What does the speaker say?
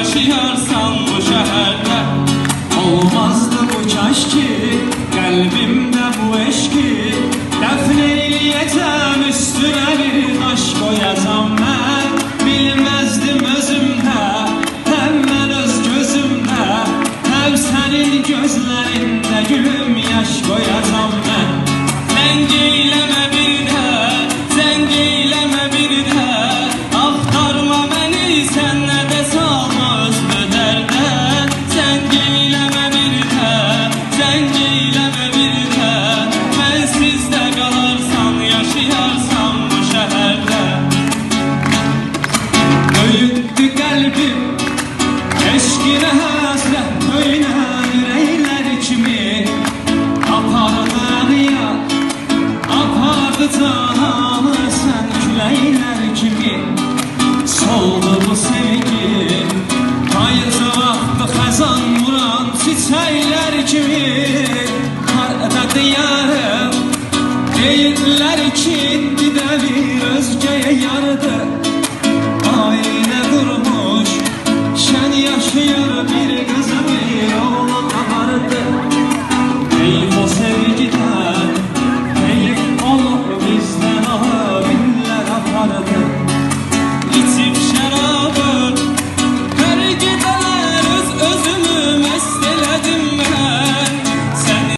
yaşayarsan bu şehirde. Olmazdı bu keşki, kalbimde bu eşki. Dəfn eyleyeceğim üstüne bir taş koyacağım ben. Bilmezdim özümde, hem ben öz gözümde. Hem senin gözlerinde gülüm yaş koyacağım ben. Zeng eyleme bir de, zeng eyleme bir de. Aktarma beni senle de salma özlü derde. Zeng eyleme bir de, zeng eyleme bir de. Bensiz de kalarsan yaşayarsan bu şehirde. Öğüttü kalbim eşkine hasret oynar yürekler kimi. Apardı ya, apardı cananı sen küleyler kimi. Soldu bu sevgi, payızı vaxtı xəzan vuran çiçəklər kimi. Harada diyarım, deyirlər ki, bir özgəyə yardı. Aile durmuş, şen yaşıyor bir kızı bir oğlan vardı. Eyf o sevgiden